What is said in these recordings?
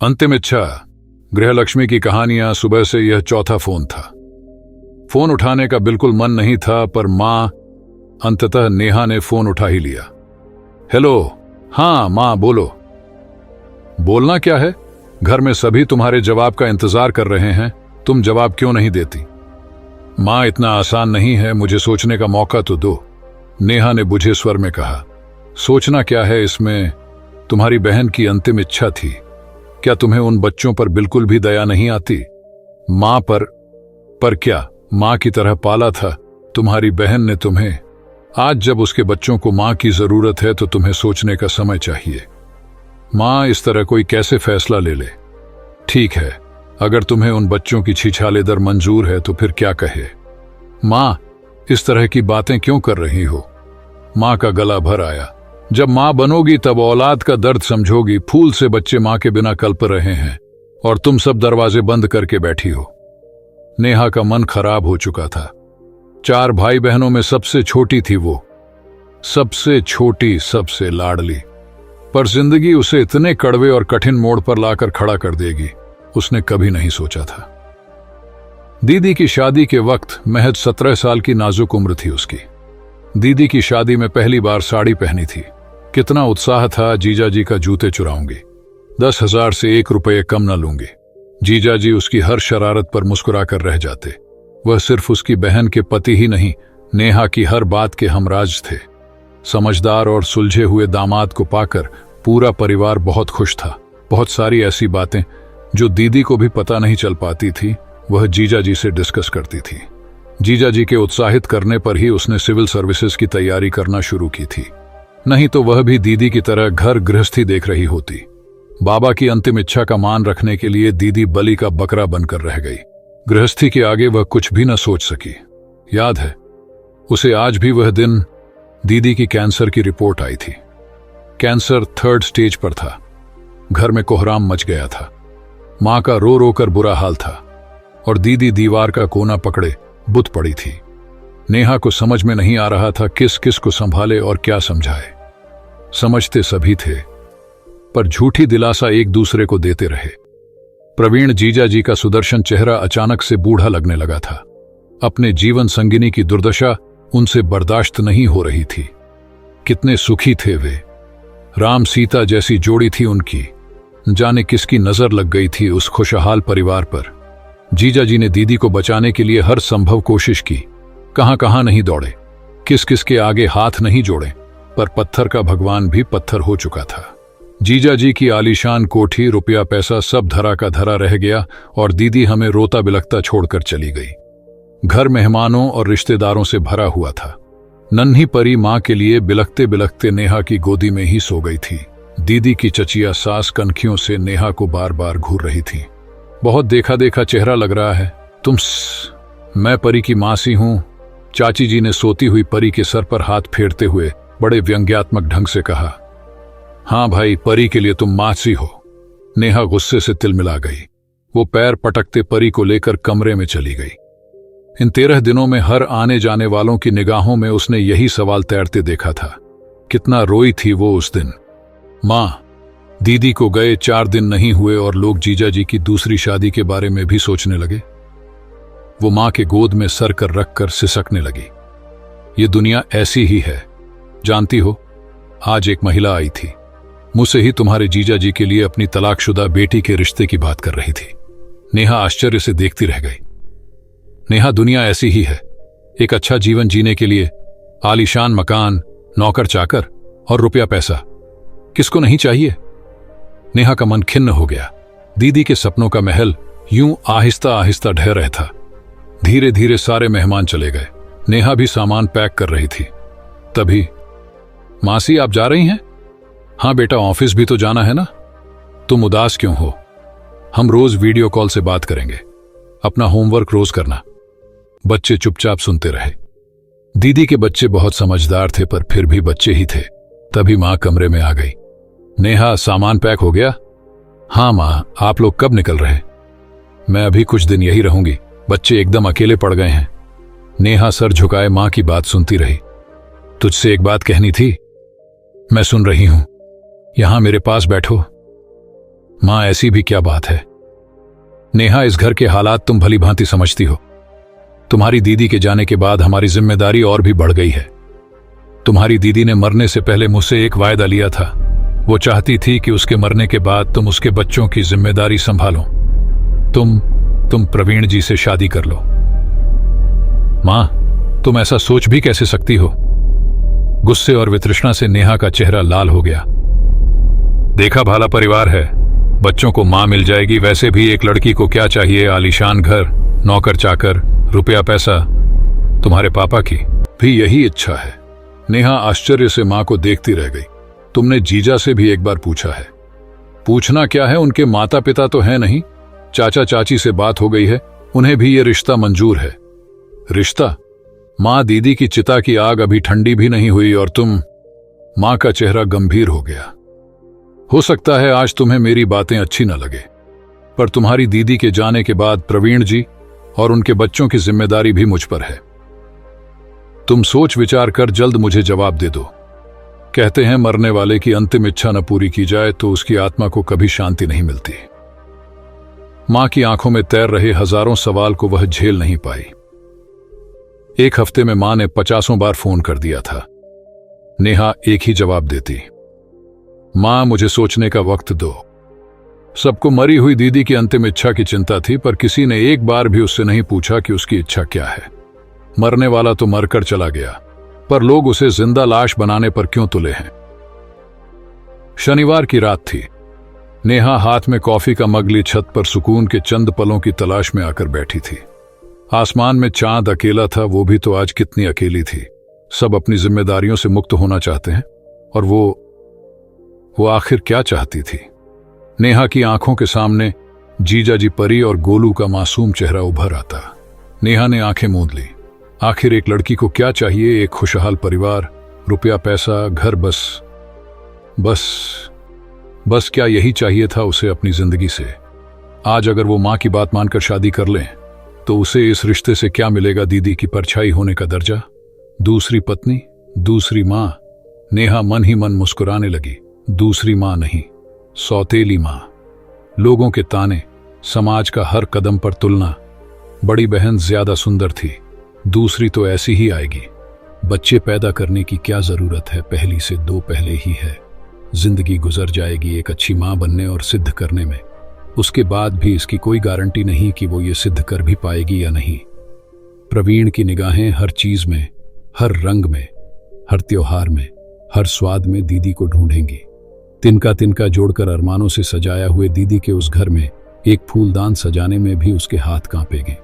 अंतिम इच्छा। गृहलक्ष्मी की कहानियां। सुबह से यह चौथा फोन था। फोन उठाने का बिल्कुल मन नहीं था, पर मां अंततः नेहा ने फोन उठा ही लिया। हेलो। हाँ मां बोलो। बोलना क्या है, घर में सभी तुम्हारे जवाब का इंतजार कर रहे हैं, तुम जवाब क्यों नहीं देती? मां इतना आसान नहीं है, मुझे सोचने का मौका तो दो, नेहा ने बुझे स्वर में कहा। सोचना क्या है इसमें, तुम्हारी बहन की अंतिम इच्छा थी। क्या तुम्हें उन बच्चों पर बिल्कुल भी दया नहीं आती? मां पर क्या मां की तरह पाला था तुम्हारी बहन ने तुम्हें। आज जब उसके बच्चों को मां की जरूरत है तो तुम्हें सोचने का समय चाहिए। मां इस तरह कोई कैसे फैसला ले ले? ठीक है, अगर तुम्हें उन बच्चों की छिछालेदर मंजूर है तो फिर क्या कहे। मां इस तरह की बातें क्यों कर रही हो? मां का गला भर आया। जब मां बनोगी तब औलाद का दर्द समझोगी। फूल से बच्चे मां के बिना कल्प रहे हैं और तुम सब दरवाजे बंद करके बैठी हो। नेहा का मन खराब हो चुका था। 4 भाई बहनों में सबसे छोटी थी वो, सबसे छोटी, सबसे लाडली। पर जिंदगी उसे इतने कड़वे और कठिन मोड़ पर लाकर खड़ा कर देगी, उसने कभी नहीं सोचा था। दीदी की शादी के वक्त महज 17 साल की नाजुक उम्र थी उसकी। दीदी की शादी में पहली बार साड़ी पहनी थी। कितना उत्साह था, जीजा जी का जूते चुराऊंगी, 10,000 से 1 रुपये कम न लूंगी। जीजा जी उसकी हर शरारत पर मुस्कुरा कर रह जाते। वह सिर्फ उसकी बहन के पति ही नहीं, नेहा की हर बात के हमराज थे। समझदार और सुलझे हुए दामाद को पाकर पूरा परिवार बहुत खुश था। बहुत सारी ऐसी बातें जो दीदी को भी पता नहीं चल पाती थी, वह जीजा जी से डिस्कस करती थी। जीजा जी के उत्साहित करने पर ही उसने सिविल सर्विसेज की तैयारी करना शुरू की थी, नहीं तो वह भी दीदी की तरह घर गृहस्थी देख रही होती। बाबा की अंतिम इच्छा का मान रखने के लिए दीदी बलि का बकरा बनकर रह गई। गृहस्थी के आगे वह कुछ भी न सोच सकी। याद है उसे आज भी वह दिन, दीदी की कैंसर की रिपोर्ट आई थी। कैंसर 3rd स्टेज पर था। घर में कोहराम मच गया था। मां का रो रो कर बुरा हाल था और दीदी दीवार का कोना पकड़े बुत पड़ी थी। नेहा को समझ में नहीं आ रहा था किस किस को संभाले और क्या समझाए। समझते सभी थे, पर झूठी दिलासा एक दूसरे को देते रहे। प्रवीण जीजा जी का सुदर्शन चेहरा अचानक से बूढ़ा लगने लगा था। अपने जीवन संगिनी की दुर्दशा उनसे बर्दाश्त नहीं हो रही थी। कितने सुखी थे वे, राम सीता जैसी जोड़ी थी उनकी। जाने किसकी नजर लग गई थी उस खुशहाल परिवार पर। जीजा जी ने दीदी को बचाने के लिए हर संभव कोशिश की। कहां कहां नहीं दौड़े, किस किस के आगे हाथ नहीं जोड़े, पर पत्थर का भगवान भी पत्थर हो चुका था। जीजा जी की आलीशान कोठी, रुपया पैसा सब धरा का धरा रह गया और दीदी हमें रोता बिलखता छोड़कर चली गई। घर मेहमानों और रिश्तेदारों से भरा हुआ था। नन्ही परी मां के लिए बिलखते बिलखते नेहा की गोदी में ही सो गई थी। दीदी की चचिया सास कनखियों से नेहा को बार बार घूर रही थी। बहुत देखा देखा चेहरा लग रहा है तुम। मैं परी की मासी हूं, चाची जी ने सोती हुई परी के सर पर हाथ फेरते हुए बड़े व्यंग्यात्मक ढंग से कहा। हां भाई, परी के लिए तुम मासी हो। नेहा गुस्से से तिलमिला गई। वो पैर पटकते परी को लेकर कमरे में चली गई। इन 13 दिनों में हर आने जाने वालों की निगाहों में उसने यही सवाल तैरते देखा था। कितना रोई थी वो उस दिन। मां, दीदी को गए 4 दिन नहीं हुए और लोग जीजा जी की दूसरी शादी के बारे में भी सोचने लगे। वो मां के गोद में सर कर रखकर सिसकने लगी। ये दुनिया ऐसी ही है, जानती हो। आज एक महिला आई थी, मुझसे ही तुम्हारे जीजा जी के लिए अपनी तलाकशुदा बेटी के रिश्ते की बात कर रही थी। नेहा आश्चर्य से देखती रह गई। नेहा, दुनिया ऐसी ही है। एक अच्छा जीवन जीने के लिए आलीशान मकान, नौकर चाकर और रुपया पैसा किसको नहीं चाहिए? नेहा का मन खिन्न हो गया। दीदी के सपनों का महल यूं आहिस्ता आहिस्ता ढह रहा था। धीरे धीरे सारे मेहमान चले गए। नेहा भी सामान पैक कर रही थी। तभी, मासी आप जा रही हैं? हां बेटा, ऑफिस भी तो जाना है ना। तुम उदास क्यों हो? हम रोज वीडियो कॉल से बात करेंगे। अपना होमवर्क रोज करना। बच्चे चुपचाप सुनते रहे। दीदी के बच्चे बहुत समझदार थे, पर फिर भी बच्चे ही थे। तभी मां कमरे में आ गई। नेहा, सामान पैक हो गया? हां मां, आप लोग कब निकल रहे? मैं अभी कुछ दिन यही रहूंगी। बच्चे एकदम अकेले पड़ गए हैं। नेहा सर झुकाए मां की बात सुनती रही। तुझसे एक बात कहनी थी। मैं सुन रही हूं, यहां मेरे पास बैठो। मां, ऐसी भी क्या बात है? नेहा, इस घर के हालात तुम भली भांति समझती हो। तुम्हारी दीदी के जाने के बाद हमारी जिम्मेदारी और भी बढ़ गई है। तुम्हारी दीदी ने मरने से पहले मुझसे एक वायदा लिया था। वो चाहती थी कि उसके मरने के बाद तुम उसके बच्चों की जिम्मेदारी संभालो। तुम प्रवीण जी से शादी कर लो। मां, तुम ऐसा सोच भी कैसे सकती हो? गुस्से और वितृष्णा से नेहा का चेहरा लाल हो गया। देखा भाला परिवार है, बच्चों को मां मिल जाएगी। वैसे भी एक लड़की को क्या चाहिए? आलीशान घर, नौकर चाकर, रुपया पैसा। तुम्हारे पापा की भी यही इच्छा है। नेहा आश्चर्य से मां को देखती रह गई। तुमने जीजा से भी एक बार पूछा है? पूछना क्या है, उनके माता पिता तो है नहीं। चाचा चाची से बात हो गई है, उन्हें भी ये रिश्ता मंजूर है। रिश्ता? मां, दीदी की चिता की आग अभी ठंडी भी नहीं हुई और तुम। मां का चेहरा गंभीर हो गया। हो सकता है आज तुम्हें मेरी बातें अच्छी न लगे, पर तुम्हारी दीदी के जाने के बाद प्रवीण जी और उनके बच्चों की जिम्मेदारी भी मुझ पर है। तुम सोच विचार कर जल्द मुझे जवाब दे दो। कहते हैं मरने वाले की अंतिम इच्छा न पूरी की जाए तो उसकी आत्मा को कभी शांति नहीं मिलती। मां की आंखों में तैर रहे हजारों सवाल को वह झेल नहीं पाई। एक हफ्ते में मां ने 50 बार फोन कर दिया था। नेहा एक ही जवाब देती, मां, मुझे सोचने का वक्त दो। सबको मरी हुई दीदी की अंतिम इच्छा की चिंता थी, पर किसी ने एक बार भी उससे नहीं पूछा कि उसकी इच्छा क्या है। मरने वाला तो मरकर चला गया, पर लोग उसे जिंदा लाश बनाने पर क्यों तुले हैं? शनिवार की रात थी। नेहा हाथ में कॉफी का मग ली छत पर सुकून के चंद पलों की तलाश में आकर बैठी थी। आसमान में चांद अकेला था, वो भी तो आज कितनी अकेली थी। सब अपनी जिम्मेदारियों से मुक्त होना चाहते हैं, और वो आखिर क्या चाहती थी? नेहा की आंखों के सामने जीजा जी परी और गोलू का मासूम चेहरा उभर आता। नेहा ने आंखें मूंद ली। आखिर एक लड़की को क्या चाहिए? एक खुशहाल परिवार, रुपया पैसा, घर। बस क्या यही चाहिए था उसे अपनी जिंदगी से? आज अगर वो मां की बात मानकर शादी कर लें तो उसे इस रिश्ते से क्या मिलेगा? दीदी की परछाई होने का दर्जा, दूसरी पत्नी, दूसरी मां। नेहा मन ही मन मुस्कुराने लगी। दूसरी मां नहीं, सौतेली मां। लोगों के ताने, समाज का हर कदम पर तुलना। बड़ी बहन ज्यादा सुंदर थी, दूसरी तो ऐसी ही आएगी। बच्चे पैदा करने की क्या जरूरत है? पहली से 2 पहले ही है। जिंदगी गुजर जाएगी एक अच्छी मां बनने और सिद्ध करने में। उसके बाद भी इसकी कोई गारंटी नहीं कि वो ये सिद्ध कर भी पाएगी या नहीं। प्रवीण की निगाहें हर चीज में, हर रंग में, हर त्योहार में, हर स्वाद में दीदी को ढूंढेंगी। तिनका तिनका जोड़कर अरमानों से सजाया हुए दीदी के उस घर में एक फूलदान सजाने में भी उसके हाथ कांपेंगे।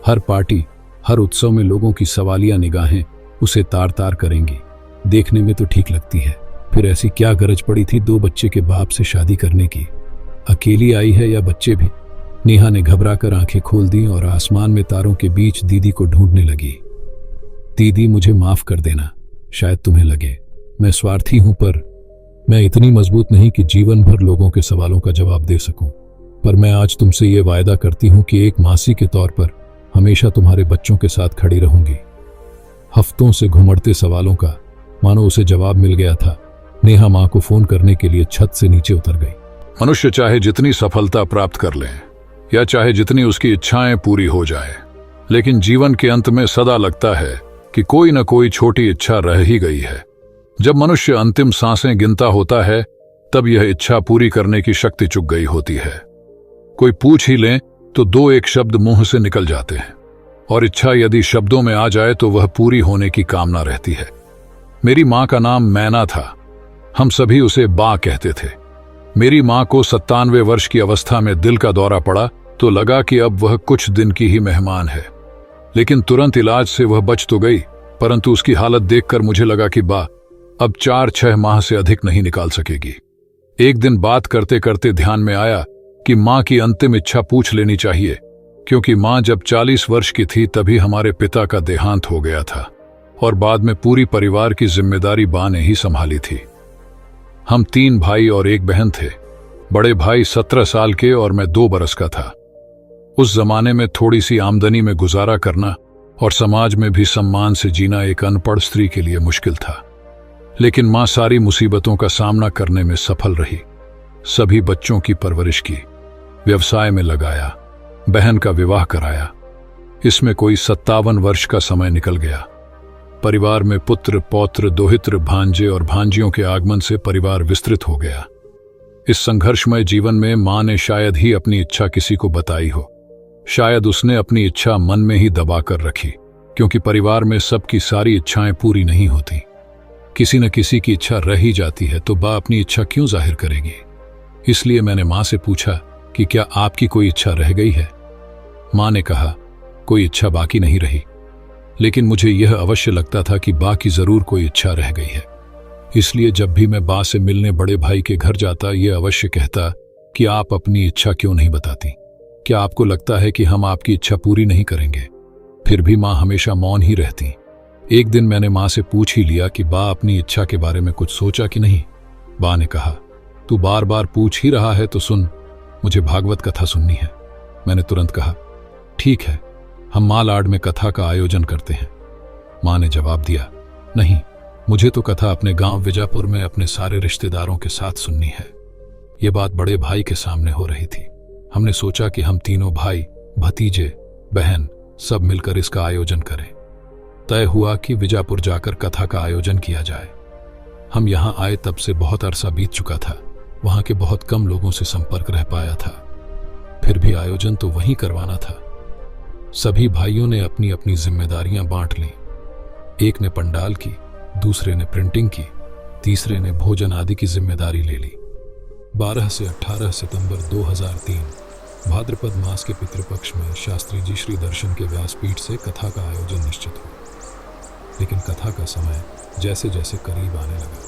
हर पार्टी, हर उत्सव में लोगों की सवालिया निगाहें उसे तार तार करेंगी। देखने में तो ठीक लगती है, फिर ऐसी क्या गरज पड़ी थी 2 बच्चे के बाप से शादी करने की? अकेली आई है या बच्चे भी? नेहा ने घबराकर आंखें खोल दी और आसमान में तारों के बीच दीदी को ढूंढने लगी। दीदी, मुझे माफ कर देना। शायद तुम्हें लगे मैं स्वार्थी हूं, पर मैं इतनी मजबूत नहीं कि जीवन भर लोगों के सवालों का जवाब दे सकूं। पर मैं आज तुमसे ये वायदा करती हूं कि एक मासी के तौर पर हमेशा तुम्हारे बच्चों के साथ खड़ी रहूंगी। हफ्तों से घुमड़ते सवालों का मानो उसे जवाब मिल गया था। नेहा मां को फोन करने के लिए छत से नीचे उतर गई। मनुष्य चाहे जितनी सफलता प्राप्त कर ले या चाहे जितनी उसकी इच्छाएं पूरी हो जाए, लेकिन जीवन के अंत में सदा लगता है कि कोई न कोई छोटी इच्छा रह ही गई है। जब मनुष्य अंतिम सांसें गिनता होता है, तब यह इच्छा पूरी करने की शक्ति चुक गई होती है। कोई पूछ ही ले तो 2-1 शब्द मुंह से निकल जाते हैं, और इच्छा यदि शब्दों में आ जाए तो वह पूरी होने की कामना रहती है। मेरी मां का नाम मैना था। हम सभी उसे बा कहते थे। मेरी मां को 97 वर्ष की अवस्था में दिल का दौरा पड़ा तो लगा कि अब वह कुछ दिन की ही मेहमान है, लेकिन तुरंत इलाज से वह बच तो गई, परंतु उसकी हालत देखकर मुझे लगा कि बा अब 4-6 माह से अधिक नहीं निकाल सकेगी। एक दिन बात करते करते ध्यान में आया कि मां की अंतिम इच्छा पूछ लेनी चाहिए, क्योंकि मां जब 40 वर्ष की थी तभी हमारे पिता का देहांत हो गया था और बाद में पूरी परिवार की जिम्मेदारी बा ने ही संभाली थी। हम 3 भाई और 1 बहन थे। बड़े भाई 17 साल के और मैं 2 बरस का था। उस जमाने में थोड़ी सी आमदनी में गुजारा करना और समाज में भी सम्मान से जीना एक अनपढ़ स्त्री के लिए मुश्किल था, लेकिन मां सारी मुसीबतों का सामना करने में सफल रही। सभी बच्चों की परवरिश की, व्यवसाय में लगाया, बहन का विवाह कराया। इसमें कोई 57 वर्ष का समय निकल गया। परिवार में पुत्र, पौत्र, दोहित्र, भांजे और भांजियों के आगमन से परिवार विस्तृत हो गया। इस संघर्षमय जीवन में मां ने शायद ही अपनी इच्छा किसी को बताई हो। शायद उसने अपनी इच्छा मन में ही दबा कर रखी, क्योंकि परिवार में सबकी सारी इच्छाएं पूरी नहीं होती। किसी न किसी की इच्छा रह ही जाती है, तो बा अपनी इच्छा क्यों जाहिर करेगी। इसलिए मैंने मां से पूछा कि क्या आपकी कोई इच्छा रह गई है। मां ने कहा, कोई इच्छा बाकी नहीं रही, लेकिन मुझे यह अवश्य लगता था कि बा की जरूर कोई इच्छा रह गई है। इसलिए जब भी मैं बा से मिलने बड़े भाई के घर जाता, यह अवश्य कहता कि आप अपनी इच्छा क्यों नहीं बताती। क्या आपको लगता है कि हम आपकी इच्छा पूरी नहीं करेंगे। फिर भी मां हमेशा मौन ही रहती। एक दिन मैंने मां से पूछ ही लिया कि बा अपनी इच्छा के बारे में कुछ सोचा कि नहीं। बा ने कहा, तू बार बार पूछ ही रहा है तो सुन, मुझे भागवत कथा सुननी है। मैंने तुरंत कहा, ठीक है, हम मालाड में कथा का आयोजन करते हैं। मां ने जवाब दिया, नहीं, मुझे तो कथा अपने गांव विजापुर में अपने सारे रिश्तेदारों के साथ सुननी है। यह बात बड़े भाई के सामने हो रही थी। हमने सोचा कि हम तीनों भाई, भतीजे, बहन सब मिलकर इसका आयोजन करें। तय हुआ कि विजापुर जाकर कथा का आयोजन किया जाए। हम यहां आए तब से बहुत अरसा बीत चुका था। वहां के बहुत कम लोगों से संपर्क रह पाया था। फिर भी आयोजन तो वहीं करवाना था। सभी भाइयों ने अपनी अपनी जिम्मेदारियां बांट ली। एक ने पंडाल की, दूसरे ने प्रिंटिंग की, तीसरे ने भोजन आदि की जिम्मेदारी ले ली। 12 से 18 सितंबर 2003 भाद्रपद मास के पितृपक्ष में शास्त्री जी श्री दर्शन के व्यासपीठ से कथा का आयोजन निश्चित हुआ। लेकिन कथा का समय जैसे जैसे करीब आने लगा,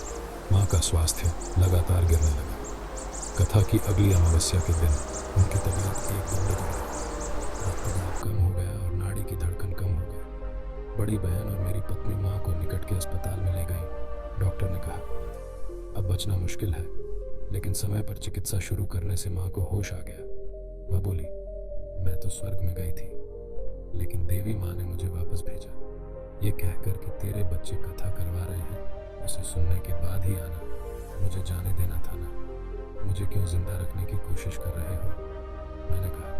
मां का स्वास्थ्य लगातार गिरने लगा। कथा की अगली अमावस्या के दिन उनकी तबीयत एकदम बिगड़ गई। रक्तचाप कम हो गया और नाड़ी की धड़कन कम हो गई। बड़ी बहन और मेरी पत्नी मां को निकट के अस्पताल में ले गई। डॉक्टर ने कहा, अब बचना मुश्किल है, लेकिन समय पर चिकित्सा शुरू करने से मां को होश आ गया। वह बोली, मैं तो स्वर्ग में गई थी, लेकिन देवी मां ने मुझे वापस भेजा, ये कहकर कि तेरे बच्चे कथा करवा रहे हैं, उसे सुनने के बाद ही आना, मुझे जाने देना था ना, मुझे क्यों जिंदा रखने की कोशिश कर रहे हो। मैंने कहा,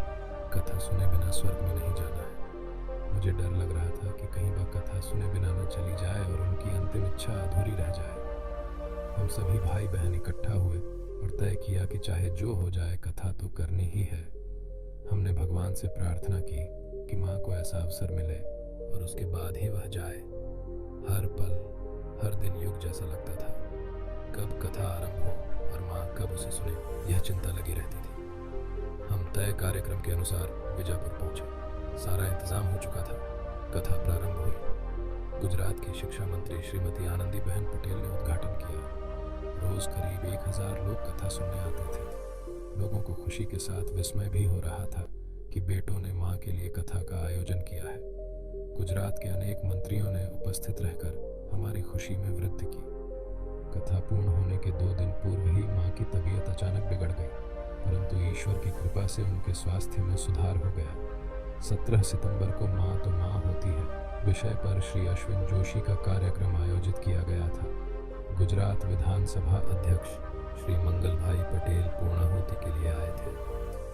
कथा सुने बिना स्वर्ग में नहीं जाना है। मुझे डर लग रहा था कि कहीं वह कथा सुने बिना न चली जाए और उनकी अंतिम इच्छा अधूरी रह जाए। हम सभी भाई बहन इकट्ठा हुए और तय किया कि चाहे जो हो जाए, कथा तो करनी ही है। हमने भगवान से प्रार्थना की कि माँ को ऐसा अवसर मिले और उसके बाद ही वह जाए। हर पल, हर दिन युग जैसा लगता था। कब कथा आरंभ हो और माँ कब उसे सुने, यह चिंता लगी रहती थी। हम तय कार्यक्रम के अनुसार विजापुर पहुंचे। सारा इंतजाम हो चुका था। कथा प्रारंभ हुई। गुजरात की शिक्षा मंत्री श्रीमती आनंदी बहन पटेल ने उद्घाटन किया। रोज करीब 1000 लोग कथा सुनने आते थे। लोगों को खुशी के साथ विस्मय भी हो रहा था कि बेटों ने मां के लिए कथा का आयोजन किया है। गुजरात के अनेक मंत्रियों ने उपस्थित रहकर हमारी खुशी में वृद्धि की। कथा पूर्ण होने के 2 दिन पूर्व ही मां की तबीयत अचानक बिगड़ गई, परंतु ईश्वर की कृपा से उनके स्वास्थ्य में सुधार हो गया। 17 सितंबर को मां तो मां होती है विषय पर श्री अश्विन जोशी का कार्यक्रम आयोजित किया गया था। गुजरात विधानसभा अध्यक्ष श्री मंगल भाई पटेल पूर्णाहुति के लिए आए थे।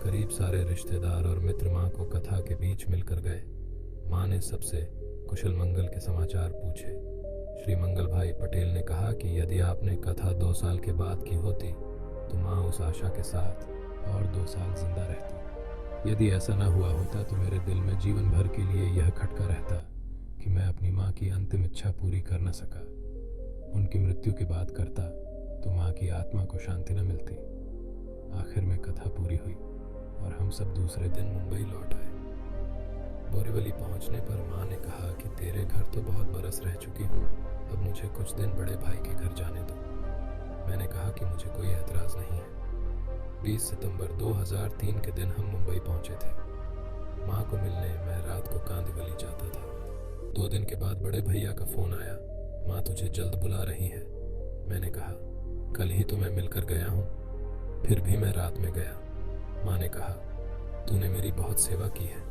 करीब सारे रिश्तेदार और मित्र मां को कथा के बीच मिलकर गए। मां ने सबसे कुशल मंगल के समाचार पूछे। श्री मंगल भाई पटेल ने कहा कि यदि आपने कथा 2 साल के बाद की होती तो मां उस आशा के साथ और 2 साल जिंदा रहती। यदि ऐसा न हुआ होता तो मेरे दिल में जीवन भर के लिए यह खटका रहता कि मैं अपनी मां की अंतिम इच्छा पूरी कर न सका। उनकी मृत्यु की बात करता तो मां की आत्मा को शांति न मिलती। आखिर में कथा पूरी हुई और हम सब दूसरे दिन मुंबई लौट आए। बोरीवली पहुंचने पर मां ने कहा कि तेरे घर तो बहुत बरस रह चुकी हूँ, अब मुझे कुछ दिन बड़े भाई के घर जाने दो। मैंने कहा कि मुझे कोई एतराज नहीं है। 20 सितंबर 2003 के दिन हम मुंबई पहुंचे थे। मां को मिलने मैं रात को कांदिवली जाता था। 2 दिन के बाद बड़े भैया का फोन आया, मां तुझे जल्द बुला रही है। मैंने कहा, कल ही तो मैं मिलकर गया हूँ। फिर भी मैं रात में गया। मां ने कहा, तूने मेरी बहुत सेवा की है,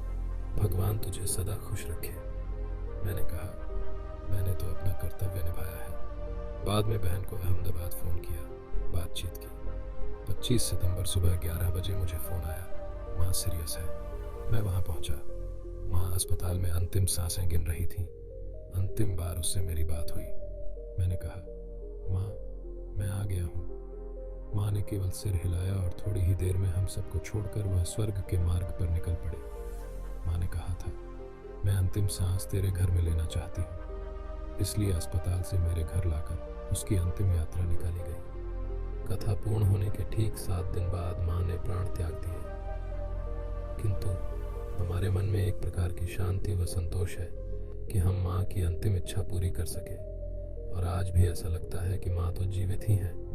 भगवान तुझे सदा खुश रखे। मैंने कहा, मैंने तो अपना कर्तव्य निभाया है। बाद में बहन को अहमदाबाद फोन किया, बातचीत की, 25 सितंबर सुबह 11 बजे मुझे फ़ोन आया, माँ सीरियस है। मैं वहाँ पहुँचा। माँ अस्पताल में अंतिम सांसें गिन रही थी। अंतिम बार उससे मेरी बात हुई। मैंने कहा, माँ मैं आ गया हूँ। माँ ने केवल सिर हिलाया और थोड़ी ही देर में हम सबको छोड़कर वह स्वर्ग के मार्ग पर निकल पड़े। माँ ने कहा था, मैं अंतिम सांस तेरे घर में लेना चाहती हूँ, इसलिए अस्पताल से मेरे घर लाकर उसकी अंतिम यात्रा निकाली गई। कथा पूर्ण होने के ठीक 7 दिन बाद माँ ने प्राण त्याग दिए, किंतु हमारे मन में एक प्रकार की शांति व संतोष है कि हम माँ की अंतिम इच्छा पूरी कर सके। और आज भी ऐसा लगता है कि माँ तो जीवित ही हैं।